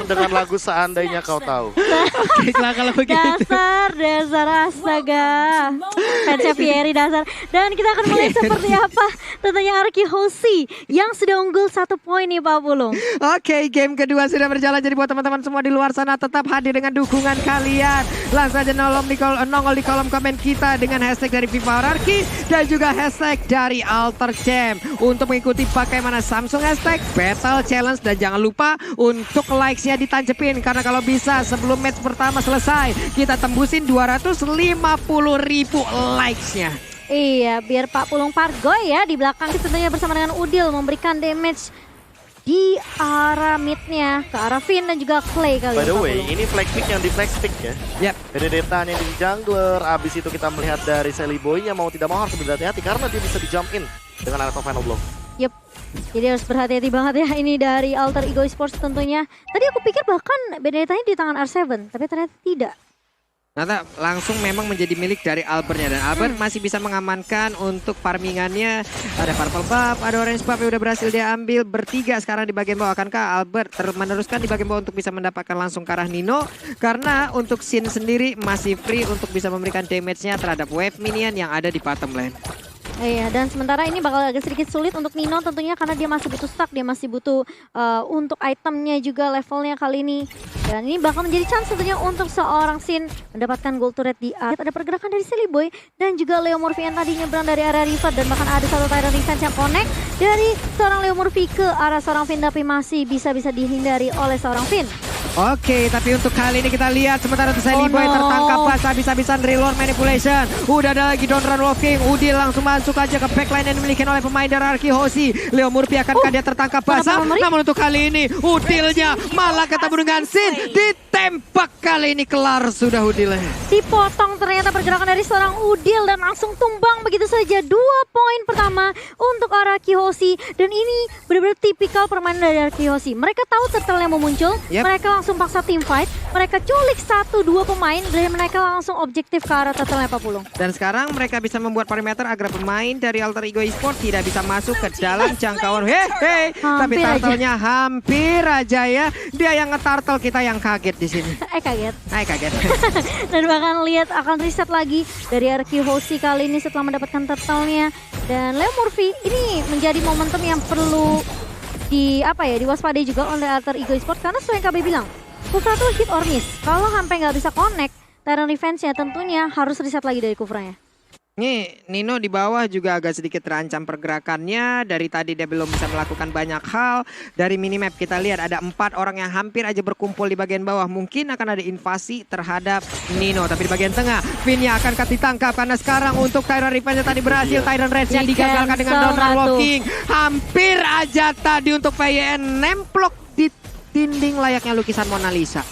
dengan lagu Seandainya Kau Tahu. Oke, kalau begitu. Dasar astaga. Fansnya Fieri dasar. Dan kita akan melihat seperti apa tentunya Arki Hoshi yang sudah unggul 1 poin nih Pak Pulung. Oke, game kedua sudah berjalan. Jadi buat teman-teman semua di luar sana tetap hadir dengan dukungan kalian. Langsung aja nongol di kolom komen kita dengan hashtag dari FIFA Arki dan juga hashtag dari Alter Champ untuk mengikuti bagaimana Samsung hashtag Battle Challenge. Dan jangan lupa untuk likes-nya ditancepin karena kalau bisa sebelum match pertama selesai kita tembusin 250.000 likes-nya. Iya, biar Pak Pulung Pargoy ya di belakang tentunya bersama dengan Udil memberikan damage di arah mid-nya ke arah Finn dan juga Clay kali ini. By the Pak way, Pulung. ini flag pick yang di flag stick ya. Yap. Benedetta yang di jungler, abis itu kita melihat dari Sally Boy-nya mau tidak mau harus berhati-hati karena dia bisa di jump in dengan arah final blow. Yep. Jadi harus berhati-hati banget ya ini dari Alter Ego Esports tentunya. Tadi aku pikir bahkan Benedetta-nya di tangan R7, tapi ternyata tidak. Ternyata langsung memang menjadi milik dari Albertnya. Dan Albert masih bisa mengamankan untuk farmingannya. Ada purple buff, ada orange buff yang udah berhasil dia ambil. Bertiga sekarang di bagian bawah. Akankah Albert meneruskan di bagian bawah untuk bisa mendapatkan langsung ke arah Nino? Karena untuk Sin sendiri masih free untuk bisa memberikan damage-nya terhadap wave minion yang ada di bottom lane. Iya, dan sementara ini bakal agak sedikit sulit untuk Nino tentunya karena dia masih butuh stack, dia masih butuh untuk itemnya juga levelnya kali ini. Dan ini bakal menjadi chance tentunya untuk seorang Sin mendapatkan gold turret di atas. Ada pergerakan dari Silly Boy dan juga Leo Murphy yang tadi nyebrang dari area river dan bahkan ada satu Tyrant defense yang connect dari seorang Leo Murphy ke arah seorang Finn tapi masih bisa dihindari oleh seorang Finn. Oke, tapi untuk kali ini kita lihat sementara itu Sally Boy tertangkap pas habis-habisan reload manipulation. Udah ada lagi Don't Run Walking. Udil langsung masuk aja ke backline yang dimiliki oleh pemain dari Arki Hoshi. Leo Murphy akankah dia tertangkap basah? Namun untuk kali ini Udilnya malah ketemu dengan Sin. Ditembak kali ini kelar sudah Udilnya. Dipotong ternyata pergerakan dari seorang Udil dan langsung tumbang begitu saja. 2 poin pertama untuk Arki Hoshi. Dan ini benar-benar tipikal permainan dari Arki Hoshi. Mereka tahu turtle yang mau muncul. Mereka langsung paksa team fight, mereka culik 1-2 pemain dan mereka langsung objektif ke arah turtle Pak Pulung. Dan sekarang mereka bisa membuat perimeter agar pemain dari Alter Ego Esports tidak bisa masuk ke dalam jangkauan. Tapi turtle-nya hampir aja ya. Dia yang nge-turtle, kita yang kaget di sini. Kaget. Kaget. Dan bahkan lihat akan reset lagi dari Arki Hoshi kali ini setelah mendapatkan turtle-nya. Dan Leo Murphy ini menjadi momentum yang perlu diwaspadai juga oleh Alter Ego Esports karena sesuai yang KB bilang, Kufra tuh hit or miss. Kalau sampai nggak bisa connect, Tyrant defense-nya tentunya harus reset lagi dari Kufranya. Nih, Nino di bawah juga agak sedikit terancam pergerakannya. Dari tadi dia belum bisa melakukan banyak hal. Dari minimap kita lihat ada 4 orang yang hampir aja berkumpul di bagian bawah. Mungkin akan ada invasi terhadap Nino. Tapi di bagian tengah, Finn-nya akan ditangkap. Karena sekarang untuk Tyrant Revenge tadi berhasil. Tyrant Rage-nya digagalkan dengan Downward Walking. Hampir aja tadi untuk PYN nemplok di dinding layaknya lukisan Mona Lisa.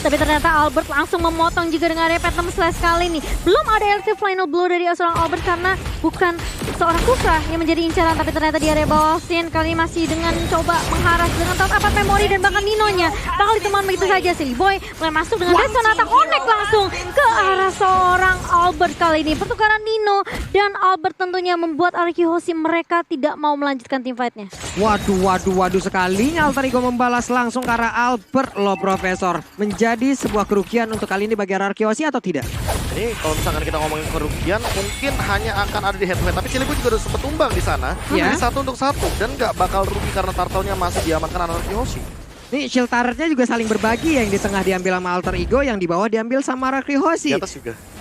Tapi ternyata Albert langsung memotong juga dengan area Phantom Slash kali ini. Belum ada elective final blow dari seorang Albert karena bukan seorang Kufra yang menjadi incaran. Tapi ternyata di area bawah Sin kali ini masih dengan coba mengharas dengan top up memori dan bahkan Nino-nya. Bakal ditemukan begitu saja Silly Boy mulai masuk dengan Death Sonata connect langsung ke arah seorang Albert kali ini. Pertukaran Nino dan Albert tentunya membuat Arki Hoshi mereka tidak mau melanjutkan team fight-nya. Waduh sekalinya Alter Ego membalas langsung ke arah Albert loh Profesor. Menjadi sebuah kerugian untuk kali ini bagi Arki Hoshi atau tidak? Ini kalau misalkan kita ngomongin kerugian mungkin hanya akan ada di head to head. Tapi Cilibu juga udah sempat tumbang di sana. Jadi 1 untuk 1 dan nggak bakal rugi karena turtle-nya masih diamankan Arki Hoshi. Nih shield turret-nya juga saling berbagi, yang di tengah diambil sama Alter Ego, yang di bawah diambil sama Arki Hoshi.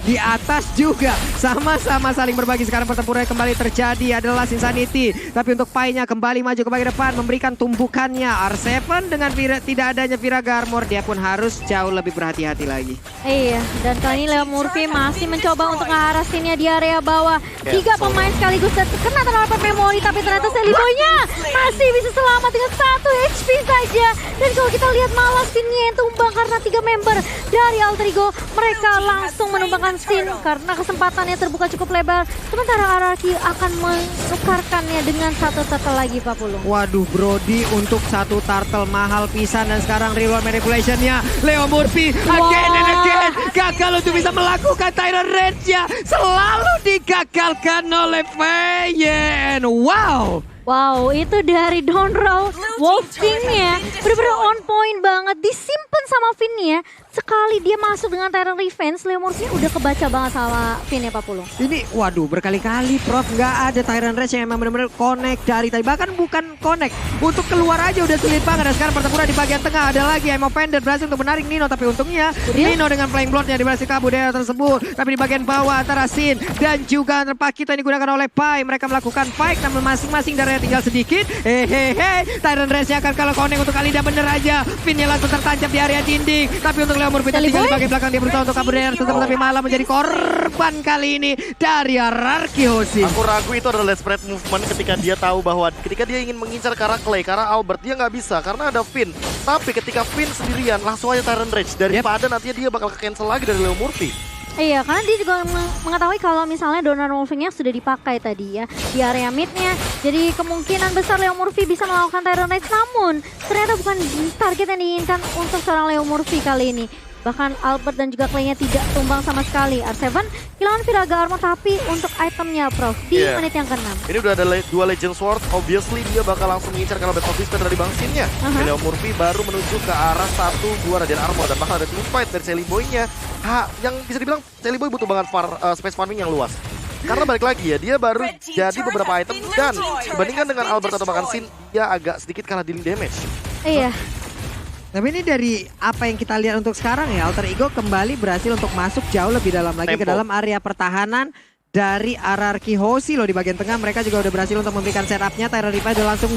Di atas juga sama-sama saling berbagi. Sekarang pertempuran kembali terjadi adalah Insanity. Tapi untuk Pai-nya kembali maju ke bagian depan memberikan tumbukannya. R7 dengan tidak adanya Viraga Armor, dia pun harus jauh lebih berhati-hati lagi. Iya, dan kali ini Leo Murphy masih mencoba untuk ngeharasinnya di area bawah. 3 pemain sekaligus terkena terhadap memori, tapi ternyata Sally Boy-nya masih bisa selamat dengan 1 HP saja. Dan kalau kita lihat malah Sin-nya yang tumbang karena 3 member dari Alter Ego. Mereka langsung menumbangkan Sin karena kesempatannya terbuka cukup lebar. Sementara Araki akan menukarkannya dengan 1 turtle lagi Pak Pulung. Waduh Brody, untuk 1 turtle mahal pisan. Dan sekarang reload manipulation-nya Leo Murphy again and again. Gagal untuk bisa melakukan Tyrant Rage-nya. Selalu digagalkan oleh Feyen. Wow, itu dari Donrow Wolfing-nya bener-bener on point banget. Di Finn nih ya, sekali dia masuk dengan Tyrant Revenge, Leomorphia udah kebaca banget sama Finn ya Pak Pulung. Ini waduh berkali-kali Prof nggak ada Tyrant Rage yang emang benar-benar connect dari tadi. Bahkan bukan connect, untuk keluar aja udah sulit banget. Dan sekarang pertempuran di bagian tengah ada lagi Emo Fender berhasil untuk menarik Nino. Tapi untungnya Nino dengan Flying Bloodnya berhasil kabur dari tersebut. Tapi di bagian bawah antara Sin dan juga Pak kita yang digunakan oleh Pai. Mereka melakukan fight namun masing-masing darahnya tinggal sedikit. Hehehe, Tyrant Rage-nya akan kalah connect untuk Alida bener aja. Finnya langsung tertancap di area dinding. Tapi untuk Leomorphia tinggal di bagian belakang, dia berusaha untuk kabur dari tersebut. Tapi malah menjadi korban kali ini dari Ararki Hoshi. Aku ragu itu adalah spread movement ketika dia tahu bahwa ketika dia ingin mengincar ke arah Clay, ke arah Albert, dia nggak bisa karena ada Finn. Tapi ketika Finn sendirian, langsung aja Tyrant Rage. Daripada nantinya dia bakal cancel lagi dari Leomorphia. Iya, karena dia juga mengetahui kalau misalnya Donor Wolfing-nya sudah dipakai tadi ya di area mid-nya. Jadi kemungkinan besar Leomorphia bisa melakukan Tyrant Rage, namun ternyata bukan target yang diinginkan untuk seorang Leomorphia kali ini. Bahkan Albert dan juga Clay-nya tidak tumbang sama sekali. R7 kehilangan Viraga Armor tapi untuk itemnya Prof di menit yang ke-6. Ini udah ada dua Legend Sword, obviously dia bakal langsung mengincar kalau Battle Fister dari Bang Sin-nya. Leomorphia baru menuju ke arah 1-2 Radiant Armor dan bakal ada team fight dari Sally Boy-nya. Yang bisa dibilang Sally Boy butuh banget space farming yang luas. Karena balik lagi ya, dia baru jadi beberapa item dan dibandingkan dengan Albert atau bahkan Sin, dia agak sedikit kalah dealing damage. Iya. Tapi ini dari apa yang kita lihat untuk sekarang ya, Alter Ego kembali berhasil untuk masuk jauh lebih dalam lagi ke dalam area pertahanan dari Ararki Hoshi loh. Di bagian tengah mereka juga udah berhasil untuk memberikan setupnya. Tyrant Revive udah langsung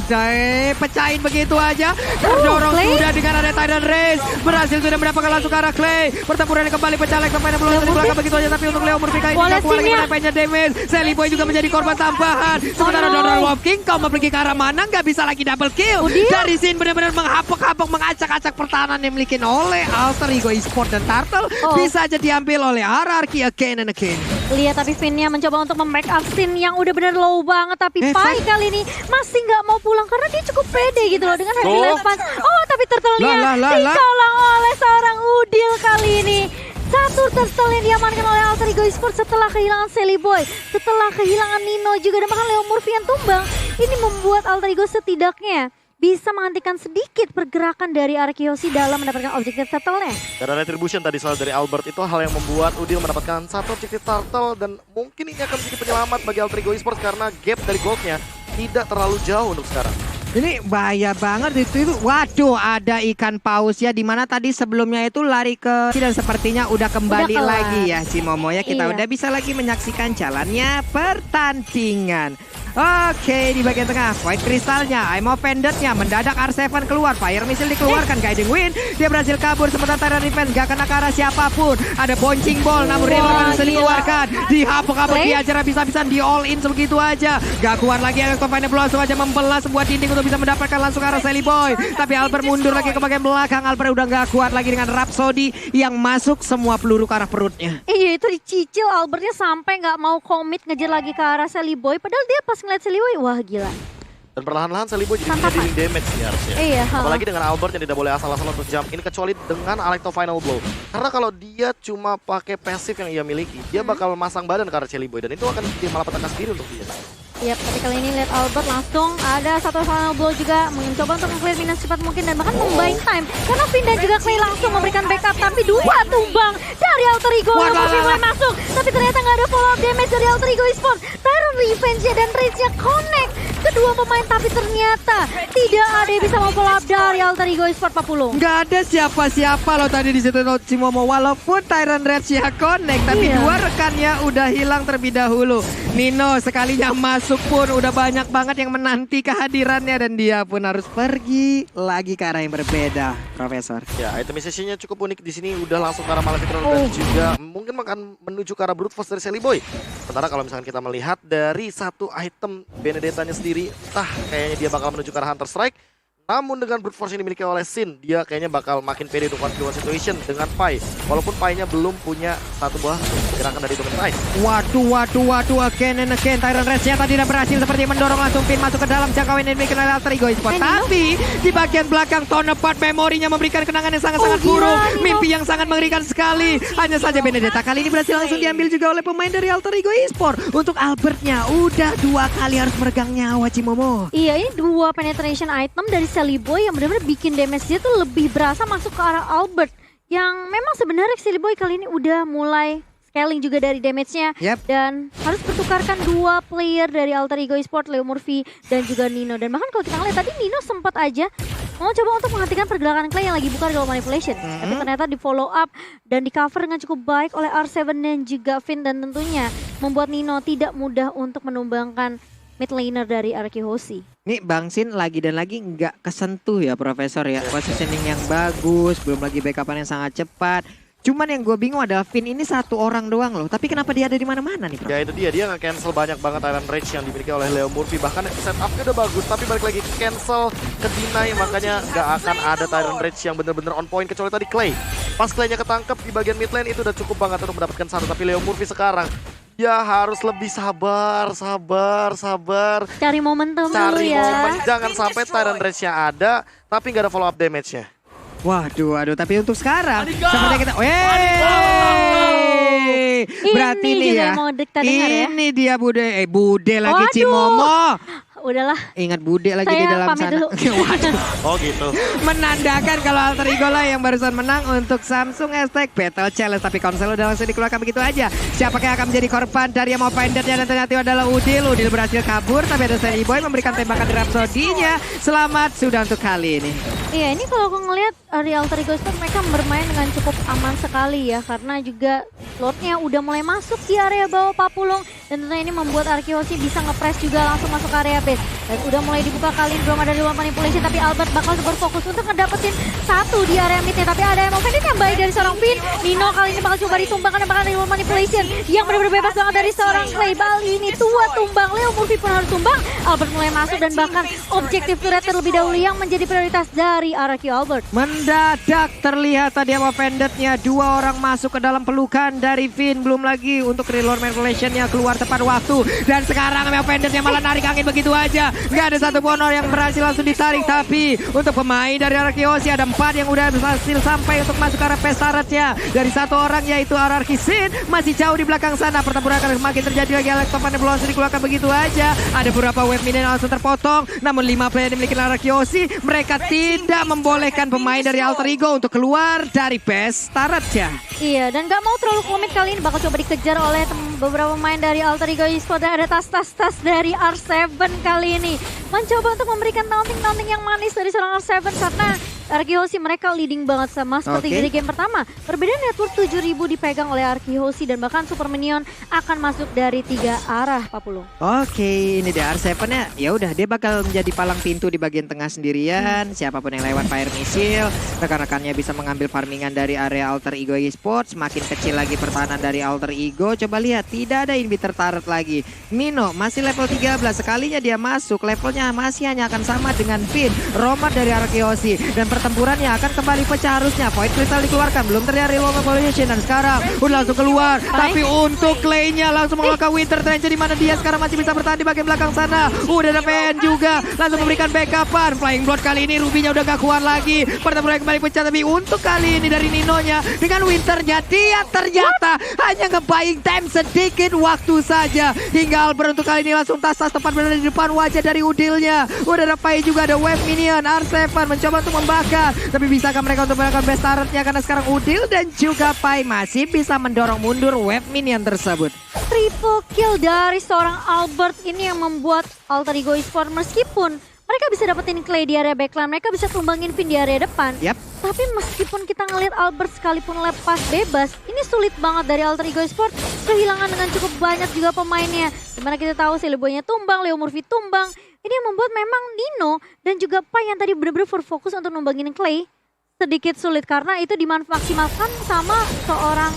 pecahin begitu aja. Terdorong sudah dengan ada Tyrant Rage. Berhasil sudah mendapatkan langsung ke arah Clay. Pertempuran kembali pecah lagi pemainnya belum di belakang begitu aja. Tapi untuk Leomorphia ini gak kuat lagi menampainya damage. Sally Boy juga menjadi korban tambahan. Sementara Donald Wolf King kau mau pergi ke arah mana gak bisa lagi double kill. Dari sini benar-benar menghapok-hapok mengacak-acak pertahanan yang dimiliki oleh Alter Ego Esports dan Turtle. Bisa aja diambil oleh Ararki again and again. Lihat tapi Finn-nya mencoba untuk membackup Sin yang udah bener low banget. Tapi Pai kali ini masih nggak mau pulang karena dia cukup pede gitu loh dengan heavy left punch. Oh tapi turtle-nya dicolong oleh seorang Udil kali ini. Satu turtle yang diamankan oleh Alter Ego Esports setelah kehilangan Sally Boy, setelah kehilangan Nino juga dan bahkan Leomorphia yang tumbang. Ini membuat Alter Ego setidaknya bisa menghentikan sedikit pergerakan dari Ararki Hoshi dalam mendapatkan objektif turtle-nya. Karena retribution tadi soal dari Albert itu hal yang membuat Udil mendapatkan satu objektif turtle dan mungkin ini akan menjadi penyelamat bagi Alter Ego Esports karena gap dari goldnya tidak terlalu jauh untuk sekarang. Ini bahaya banget itu. Waduh, ada ikan paus ya, dimana tadi sebelumnya itu lari ke dan sepertinya udah kembali lagi ya si Momo ya. Kita udah bisa lagi menyaksikan jalannya pertandingan. Oke, di bagian tengah Void Kristalnya, Emo Pendant-nya mendadak R7 keluar, Fire Missile dikeluarkan, Guiding Wind dia berhasil kabur sementara Tyrant Revenge gak kena ke arah siapapun. Ada Bouncing Ball namun dia bisa dikeluarkan, dihapuk-hapuk diajar bisa-bisan di all in sebegitu aja. Gak kuat lagi Alex Coffine langsung aja membelah sebuah dinding untuk bisa mendapatkan langsung ke arah Sally Boy. Tapi Albert mundur lagi ke bagian belakang, Albert udah gak kuat lagi dengan Rhapsody yang masuk semua peluru ke arah perutnya. Iya itu dicicil Albertnya sampai gak mau komit ngejar lagi ke arah Sally Boy padahal dia pas ngeliat Sally Boy, wah gila. Dan perlahan-lahan Sally Boy jadi punya dealing damage nih harusnya. Iya, apalagi dengan Albert yang tidak boleh asal-asal untuk jump in kecuali dengan Alecto Final Blow. Karena kalau dia cuma pakai passive yang ia miliki, dia bakal masang badan ke arah Sally Boy dan itu akan malah petaka sendiri untuk dia. Yap, tapi kali ini lihat Albert langsung ada satu final blow juga mencoba untuk meng-clear minus cepat mungkin dan bahkan membuying time karena Finn dan juga Clay langsung memberikan backup tapi dua tumbang dari Alter Ego. Leomorphia mulai masuk tapi ternyata nggak ada follow up damage dari Alter Ego Esports. Tyrant Revenge dan Rage-nya connect kedua pemain tapi ternyata tidak ada yang bisa follow up dari Alter Ego Esports Pak Pulung. Nggak ada siapa-siapa loh tadi di situ Cimomo walaupun Tyrant Rage-nya connect tapi dua rekannya udah hilang terlebih dahulu. Nino sekalinya masuk pun udah banyak banget yang menanti kehadirannya dan dia pun harus pergi lagi ke arah yang berbeda, Profesor. Ya, itemization-nya cukup unik di sini udah langsung ke arah Maleficent dan juga mungkin akan menuju ke arah Brute Force dari Sally Boy. Sementara kalau misalkan kita melihat dari satu item Benedetta-nya sendiri, entah kayaknya dia bakal menuju ke arah Hunter Strike. Namun dengan Brute Force yang dimiliki oleh Sin, dia kayaknya bakal makin pede untuk one situation dengan Pai. Walaupun Pai-nya belum punya satu buah gerakan dari Dominant Ice. Waduh, again and again. Tyrant Rage-nya tadi tidak berhasil seperti mendorong langsung Finn masuk ke dalam jangkauan yang dimiliki oleh Alter Ego Esports. Tapi di bagian belakang Tonepart memorinya memberikan kenangan yang sangat-sangat buruk. Mimpi yang sangat mengerikan sekali. Hanya saja Benedetta kali ini berhasil langsung diambil juga oleh pemain dari Alter Ego Esports. Untuk Albertnya udah dua kali harus meregang nyawa Cimomo. Iya, ini dua penetration item dari Sally Boy yang benar-benar bikin damage dia tuh lebih berasa masuk ke arah Albert yang memang sebenarnya Silly Boy kali ini udah mulai scaling juga dari damage-nya. Dan harus bertukarkan 2 player dari Alter Ego Esports, Leo Murphy dan juga Nino. Dan bahkan kalau kita ngeliat tadi Nino sempat aja mau coba untuk menghentikan pergerakan Clay yang lagi buka Global Manipulation. Tapi ternyata di follow up dan di cover dengan cukup baik oleh R7 dan juga Finn. Dan tentunya membuat Nino tidak mudah untuk menumbangkan mid laner dari Arkehosi. Nih Bang Sin lagi dan lagi nggak kesentuh ya Profesor ya. Positioning yang bagus, belum lagi backupan yang sangat cepat. Cuman yang gue bingung adalah Finn ini 1 orang doang loh. Tapi kenapa dia ada di mana-mana nih, Bro? Ya itu dia nge-cancel banyak banget Iron Rage yang dimiliki oleh Leo Murphy. Bahkan setupnya udah bagus, tapi balik lagi cancel, ke deny. Makanya nggak akan ada Iron Rage yang bener-bener on point. Kecuali tadi Clay. Pas Clay-nya ketangkep di bagian mid lane itu udah cukup banget untuk mendapatkan 1. Tapi Leo Murphy sekarang, ya harus lebih sabar. Cari momentum dulu ya. Momen. Jangan sampai Iron Rage-nya ada, tapi nggak ada follow up damage-nya. Waduh, tapi untuk sekarang seperti kita, berarti ini nih juga ya, yang mau kita dengar ya. ini dia Bude lagi Waduh. Cimomo. Udahlah. Ingat Bude lagi di Saya dalam pamit sana. dulu. Waduh. Oh gitu. Menandakan kalau Alter Ego lah yang barusan menang untuk Samsung Aztec Battle Challenge. Tapi konsel udah langsung dikeluarkan begitu aja. Siapakah yang akan menjadi korban dari yang mau pendetnya dan ternyata adalah Udil. Udil berhasil kabur tapi ada Silly Boy memberikan tembakan di Rhapsody-nya. Selamat sudah untuk kali ini. Iya, ini kalau aku ngelihat dari Alter Ego Esports mereka bermain dengan cukup aman sekali ya. Karena juga slotnya udah mulai masuk di area bawah Papulung. Dan tentunya ini membuat Arkehosi bisa nge-press juga langsung masuk ke area base. Dan udah mulai dibuka kali ini, belum ada Global Manipulation. Tapi Albert bakal berfokus untuk ngedapetin 1 di area midnya. Tapi ada yang offended yang baik dari seorang Finn. Nino kali ini bakal coba ditumbangkan dan bakal ada Global Manipulation yang benar-benar bebas banget dari seorang Clay. Bali ini tua tumbang, Leo Murphy pun harus tumbang. Albert mulai masuk dan bahkan objektif turret terlebih dahulu yang menjadi prioritas dari RRQ Albert. Mendadak terlihat tadi yang offended-nya 2 orang masuk ke dalam pelukan dari Finn. Belum lagi untuk reload manipulation-nya keluar tepat waktu. Dan sekarang yang offended-nya malah narik angin begitu aja. Nggak ada satu honor yang berhasil langsung ditarik. Tapi untuk pemain dari Arkehosi ada 4 yang udah berhasil sampai untuk masuk ke arah pesaratnya. Dari 1 orang yaitu RRQ Sin masih jauh di belakang sana. Pertempuran akan semakin terjadi lagi. Elektropan yang langsung dikeluarkan begitu aja. Ada beberapa wave minion yang langsung terpotong. Namun 5 player yang dimiliki Arkehosi, mereka tidak membolehkan pemain dari Alter Ego untuk keluar dari pesaratnya. Iya, dan gak mau terlalu komit kali ini bakal coba dikejar oleh beberapa pemain dari Alter Ego Esports. Dan ada tas-tas dari R7 kali ini mencoba untuk memberikan taunting yang manis dari seorang R7 karena Arkehosi mereka leading banget sama seperti dari game pertama. Perbedaan network 7.000 dipegang oleh Arkehosi dan bahkan Super Minion akan masuk dari 3 arah Papulung. Oke, ini dia R7 ya udah dia bakal menjadi palang pintu di bagian tengah sendirian. Siapapun yang lewat fire missile, rekan-rekannya bisa mengambil farmingan dari area Alter Ego Esports. Semakin kecil lagi pertahanan dari Alter Ego. Coba lihat, tidak ada inhibitor turret lagi. Nino masih level 13, sekalinya dia masuk levelnya masih hanya akan sama dengan Finn. Romat dari Arkehosi dan pertempurannya akan kembali pecah harusnya. Void Crystal dikeluarkan, belum terjadi Reload Manipulation dan sekarang udah langsung keluar. Tapi untuk Clay-nya langsung mengeluarkan Winter Trench di mana dia sekarang masih bisa bertahan di bagian belakang sana. Udah ada PN juga, langsung memberikan backupan. Flying Blood kali ini Ruby-nya udah gak kuat lagi. Pertempuran kembali pecah tapi untuk kali ini dari Nino-nya dengan Winter-nya dia ternyata hanya nge-buying time sedikit waktu saja. Hingga Albert untuk kali ini langsung tas-tas tepat berada di depan wajah dari Udilnya. Udah ada Pai juga, ada Wave Minion. R7 mencoba untuk membakar. Tapi bisakah mereka untuk melakukan best turret-nya karena sekarang Udil dan juga Pai masih bisa mendorong mundur Wave Minion tersebut. Triple kill dari seorang Albert ini yang membuat Alter Ego Esports meskipun mereka bisa dapetin Clay di area backline, mereka bisa tumbangin Finn di area depan. Tapi meskipun kita ngelihat Albert sekalipun lepas bebas, ini sulit banget dari Alter Ego Esports kehilangan dengan cukup banyak juga pemainnya. Dimana kita tahu Silly Boy-nya tumbang, Leo Murphy tumbang. Ini yang membuat memang Nino dan juga Pai yang tadi benar-benar berfokus untuk numbangin Clay sedikit sulit karena itu dimaksimalkan sama seorang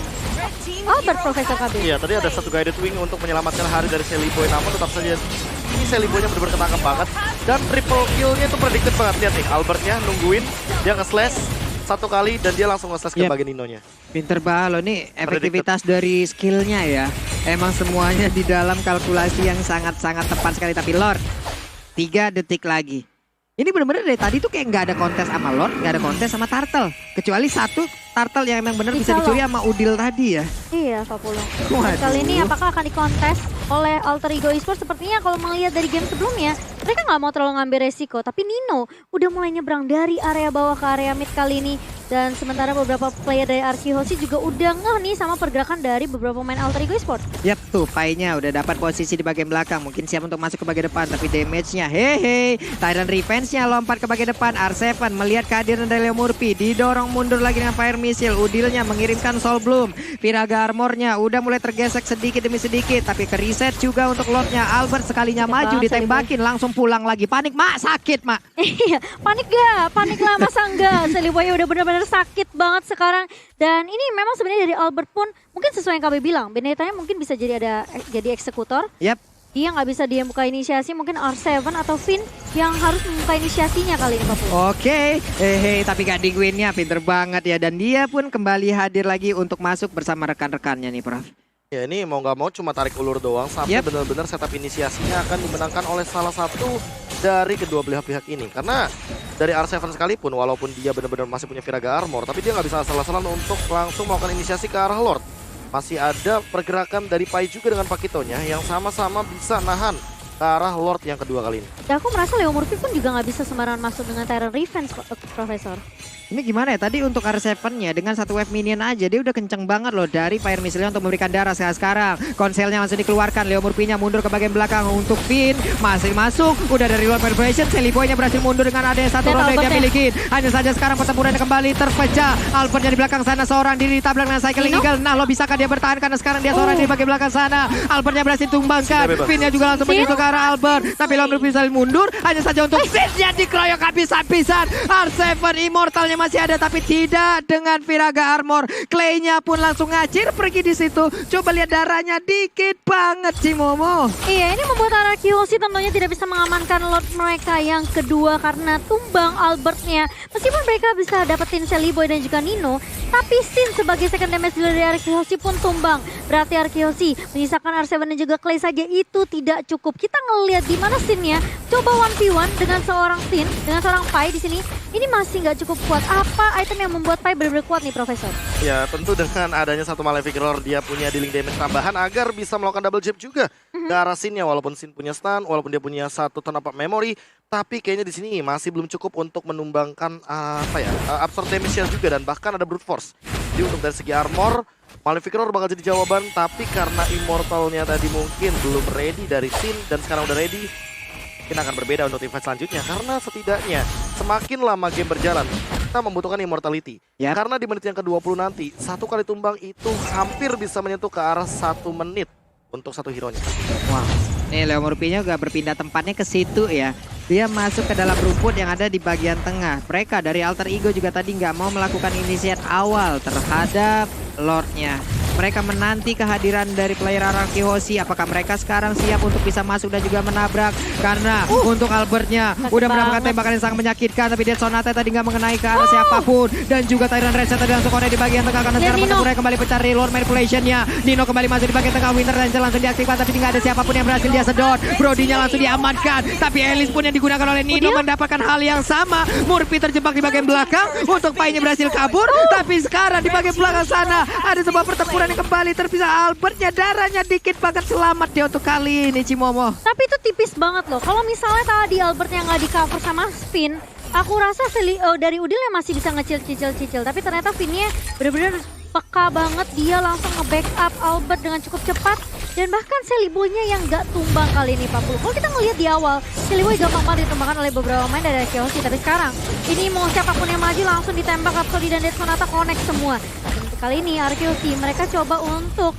Albert, Profesor KB. Iya, tadi ada satu guided wing untuk menyelamatkan hari dari Silly Boy, namun tetap saja ini Silly Boy-nya benar-benar ketangkep banget. Dan triple kill-nya itu predicted banget. Lihat nih, Albert-nya nungguin, dia nge-slash 1 kali dan dia langsung nge-slash ke bagian Nino-nya. Pinter banget loh, nih efektivitas dari skillnya ya. Emang semuanya di dalam kalkulasi yang sangat-sangat tepat sekali. Tapi Lord, 3 detik lagi. Ini bener-bener dari tadi tuh kayak nggak ada kontes sama Lord, nggak ada kontes sama Turtle. Kecuali 1 Turtle yang emang bener bisa dicuri sama Udil tadi ya. Iya, Papulung. Waduh. Kali ini apakah akan dikontes oleh Alter Ego Esports. Sepertinya kalau melihat dari game sebelumnya, mereka nggak mau terlalu ngambil resiko. Tapi Nino udah mulai nyebrang dari area bawah ke area mid kali ini. Dan sementara beberapa player dari Arkihoshi juga udah ngeh nih sama pergerakan dari beberapa pemain Alter Ego Esports. Yap, tuh Pai-nya udah dapat posisi di bagian belakang. Mungkin siap untuk masuk ke bagian depan, tapi damage-nya hehe. Tyrant Revenge-nya lompat ke bagian depan. R7 melihat kehadiran dari Leo Murphy, didorong mundur lagi dengan Fire Missile. Udilnya mengirimkan Soul Bloom. Viraga Armor-nya udah mulai tergesek sedikit demi sedikit, tapi ke reset juga untuk Lord-nya. Albert sekalinya maju ditembakin, langsung pulang lagi. Panik, Mak, sakit, Mak. Iya, panik gak? Panik lah, masa enggak? Seliboy udah benar-benar sakit banget sekarang. Dan ini memang sebenarnya dari Albert pun mungkin sesuai yang KB bilang, Benedetanya mungkin bisa jadi eksekutor. Yap. Dia nggak bisa dia buka inisiasi, mungkin R7 atau Finn yang harus membuka inisiasinya kali ini, Pak Pul. Oke, tapi Gading Win-nya pinter banget ya. Dan dia pun kembali hadir lagi untuk masuk bersama rekan-rekannya nih, Prof. Ya ini mau nggak mau cuma tarik ulur doang sampai benar-benar setup inisiasinya akan dimenangkan oleh salah satu dari kedua belah pihak ini. Karena dari R7 sekalipun walaupun dia benar-benar masih punya Viraga Armor, tapi dia nggak bisa asal-asalan untuk langsung melakukan inisiasi ke arah Lord. Masih ada pergerakan dari Pai juga dengan Pakitonya yang sama-sama bisa nahan ke arah Lord yang kedua kali ini. Ya aku merasa Leo Murphy pun juga nggak bisa sembarangan masuk dengan Tyrant Revenge, Profesor. Ini gimana ya, tadi untuk R7-nya dengan satu wave minion aja dia udah kenceng banget loh dari Fire Missile untuk memberikan darah. Sekarang konselnya langsung dikeluarkan, Leo Murphy-nya mundur ke bagian belakang untuk Finn, masih masuk, udah dari luar vibration, Seliboy-nya berhasil mundur dengan ada satu round yang dia miliki. Hanya saja sekarang pertempurannya kembali terpecah, Albertnya di belakang sana seorang diri ditabrak dengan Cycling Eagle. Nah lo bisakah dia bertahan karena sekarang dia seorang di bagian belakang sana, Albertnya berhasil tumbangkan, Finn-nya juga langsung menyusul ke arah Albert, tapi Leo Murphy bisa mundur, hanya saja untuk Finn-nya dikeroyok habis-habisan. R7 Immortalnya masih ada tapi tidak dengan Viraga Armor. Clay-nya pun langsung ngacir pergi di situ. Coba lihat darahnya dikit banget Cimomo. Iya, ini membuat Arkihoshi tentunya tidak bisa mengamankan Lord mereka yang kedua karena tumbang Albertnya. Meskipun mereka bisa dapetin Seliboy dan juga Nino, tapi Sin sebagai second damage dealer dari Arkihoshi pun tumbang. Berarti Arkihoshi menyisakan R7 dan juga Clay saja itu tidak cukup. Kita ngelihat di mana Sin-nya. Coba 1v1 dengan seorang Sin, dengan seorang Pai di sini. Ini masih nggak cukup kuat. Apa item yang membuat Pai benar-benar kuat nih, Profesor? Ya tentu dengan adanya satu Malefic Roar dia punya dealing damage tambahan agar bisa melakukan double jab juga ke arah Sin-nya. Walaupun Sin punya stun, walaupun dia punya satu turn up memory, tapi kayaknya di sini masih belum cukup untuk menumbangkan absorb damage-nya juga dan bahkan ada brute force. Jadi untuk dari segi armor, Malefic Roar bakal jadi jawaban, tapi karena Immortalnya tadi mungkin belum ready dari Sin dan sekarang udah ready, mungkin akan berbeda untuk event selanjutnya karena setidaknya semakin lama game berjalan kita membutuhkan immortality. Karena di menit yang ke-20 nanti satu kali tumbang itu hampir bisa menyentuh ke arah 1 menit untuk satu hero-nya. Wah, nih Leo Murphy-nya juga berpindah tempatnya ke situ ya. Dia masuk ke dalam rumput yang ada di bagian tengah. Mereka dari Alter Ego juga tadi nggak mau melakukan inisiat awal terhadap Lord-nya. Mereka menanti kehadiran dari player Arkihoshi. Apakah mereka sekarang siap untuk bisa masuk dan juga menabrak? Karena untuk Albertnya udah mendapatkan tembakan yang sangat menyakitkan. Tapi Dead Sonata tadi nggak mengenai ke arah siapapun. Dan juga Tyrant Reset tadi langsung connect di bagian tengah. Karena sekarang pertempuran kembali pecah dari Lord Manipulation-nya. Nino kembali masuk di bagian tengah. Winter Ranger langsung diaktifkan. Tapi nggak ada siapapun yang berhasil dia sedot. Brody-nya langsung diamankan. Tapi Alice pun yang digunakan oleh Nino mendapatkan hal yang sama. Murphy terjebak di bagian belakang. Untuk Pai-nya berhasil kabur. Tapi sekarang di bagian belakang sana ada sebuah pertempuran yang kembali terpisah. Albertnya darahnya dikit banget, selamat dia untuk kali ini Cimomo. Tapi itu tipis banget loh. Kalau misalnya tadi Albertnya nggak di cover sama Spin, aku rasa dari Udilnya masih bisa ngecil-cicil. Tapi ternyata Finnya benar-benar peka banget. Dia langsung nge-backup Albert dengan cukup cepat. Dan bahkan Seliboy-nya yang nggak tumbang kali ini, Pak Pul. Kalau kita ngelihat di awal, Seliboy gampang banget ditumbangkan oleh beberapa pemain dari Arkihoshi. Tapi sekarang, ini mau siapapun yang maju langsung ditembak Rhapsody dan Dead Sonata connect semua. Dan kali ini Arkihoshi mereka coba untuk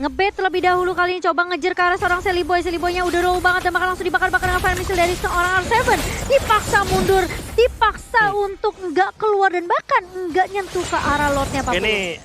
ngebet terlebih dahulu kali ini, coba ngejar ke arah seorang Seliboy. Seliboy-nya udah low banget dan bakal langsung dibakar-bakar dengan Fire Missile dari seorang R7. Dipaksa mundur, dipaksa untuk nggak keluar dan bahkan nggak nyentuh ke arah Lord-nya, Pak Pul.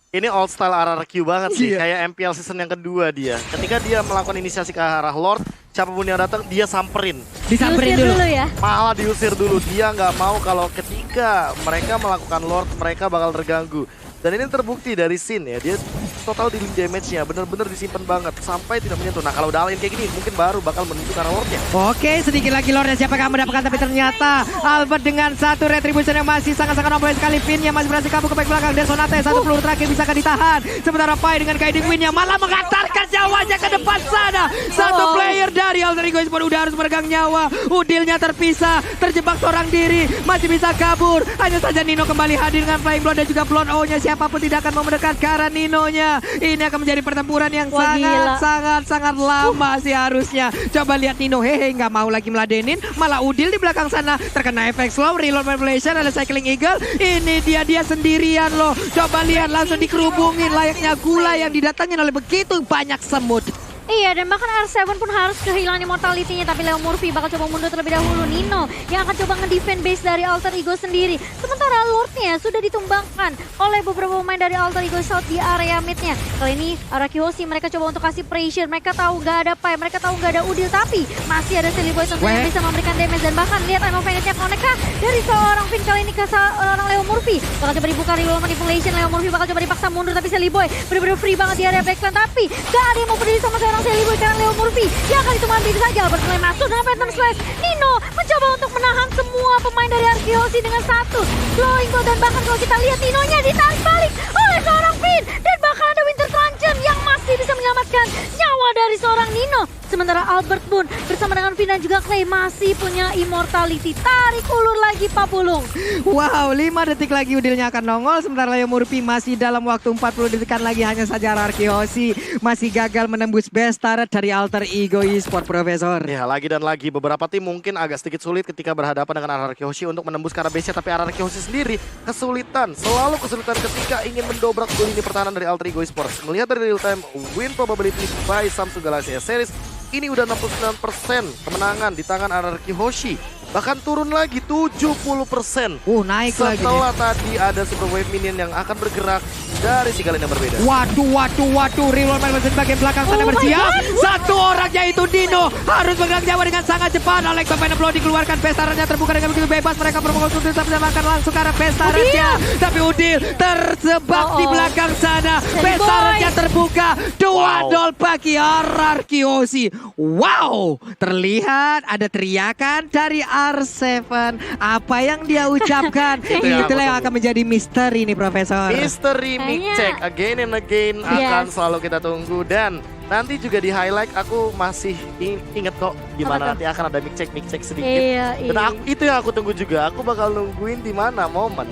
Ini old style RRQ banget sih, kayak MPL season yang kedua dia. Ketika dia melakukan inisiasi ke arah Lord, siapapun yang datang dia samperin. Disamperin dulu ya. Malah diusir dulu, dia nggak mau kalau ketika mereka melakukan Lord mereka bakal terganggu. Dan ini terbukti dari Sin ya, dia total dealing damage-nya bener-bener disimpan banget sampai tidak menyentuh. Nah kalau udah all in kayak gini mungkin baru bakal menuju ke arah Lord-nya. Oke, sedikit lagi Lordnya siapa yang mendapatkan, tapi ternyata Albert dengan satu retribution yang masih sangat-sangat noble sekali. Finn yang masih berhasil kabur ke back belakang dan Sonate satu peluru terakhir bisa ditahan. Sementara Pai dengan guiding win yang malah mengantarkan nyawanya ke depan sana. Satu player dari Alter Ego Esports udah harus meregang nyawa. Udilnya terpisah, terjebak seorang diri, masih bisa kabur. Hanya saja Nino kembali hadir dengan Flying Blow dan juga Blonde O-nya. Siapapun tidak akan mau mendekat ke arah Nino-nya. Ini akan menjadi pertempuran yang Wah, gila. sangat lama sih harusnya. Coba lihat Nino, hehe, nggak mau lagi meladenin, malah Udil di belakang sana terkena efek slow, reload manipulation, ada cycling eagle. Ini dia sendirian loh. Coba lihat langsung dikerubungin layaknya gula yang didatangin oleh begitu banyak semut. Iya, dan bahkan R7 pun harus kehilangan immortality-nya, tapi Leo Murphy bakal coba mundur terlebih dahulu. Nino yang akan coba nge-defend base dari Alter Ego sendiri. Sementara Lord-nya sudah ditumbangkan oleh beberapa pemain dari Alter Ego South di area mid-nya. Kali ini Arakihoshi mereka coba untuk kasih pressure. Mereka tahu gak ada Pai, mereka tahu gak ada Udil, tapi masih ada Silly Boy tentunya yang bisa memberikan damage. Dan bahkan lihat Time of Vanity-nya connect kah dari seorang Finn kali ini ke seorang Leo Murphy. Bakal coba dibuka reload manipulation, Leo Murphy bakal coba dipaksa mundur, tapi Silly Boy bener-bener free banget di area backline. Tapi gak ada yang mau peduli sama seorang Silly Boy karena Leo Murphy yang akan ditumbangkan begitu saja. Albert mulai masuk dengan Phantom Slash. Nino mencoba untuk menahan semua pemain dari Arkeosi dengan satu glowing blow, dan bahkan kalau kita lihat Nino-nya ditarik balik oleh seorang Finn, dan bahkan ada Winter Truncheon yang masih bisa menyelamatkan nyawa dari seorang Nino. Sementara Albert pun bersama dengan Finn dan juga Clay masih punya immortality. Tarik ulur lagi Pak Pulung. Wow, 5 detik lagi Udilnya akan nongol. Sementara Leo Murphy masih dalam waktu 40 detik lagi. Hanya saja Arkeosi masih gagal menembus best turret dari Alter Ego Esports, Profesor. Ya lagi dan lagi beberapa tim mungkin agak sedikit sulit ketika berhadapan dengan Arakihoshi untuk menembus ke arah base-nya, tapi Arakihoshi sendiri kesulitan, selalu kesulitan ketika ingin mendobrak lini pertahanan dari Alter Ego Esports. Melihat dari real time win probability by Samsung Galaxy S Series, ini udah 69% kemenangan di tangan Arakihoshi. Bahkan turun lagi 70%. Naik lagi. Setelah tadi ada super wave minion yang akan bergerak dari 3 lane yang berbeda. Waduh. Reload manipulation bagian belakang sana Oh my bersiap. God. Satu orang yaitu Dino harus bergerak nyawa dengan sangat cepat. Oleh Phantom Blow dikeluarkan, pestarannya terbuka dengan begitu bebas. Mereka berfokus untuk bisa menyelamatkan langsung ke arah pestarannya. Tapi Udil terjebak di belakang sana. Pestarannya terbuka. 2-0 bagi Arkeosi. Wow, terlihat ada teriakan dari R7. Apa yang dia ucapkan? Itulah yang akan menjadi misteri nih, Profesor. Misteri mic Kayaknya- check again and again akan selalu kita tunggu, dan nanti juga di highlight aku masih inget kok gimana nanti akan ada mic check sedikit. Iya. Dan itu yang aku tunggu juga. Aku bakal nungguin di mana momen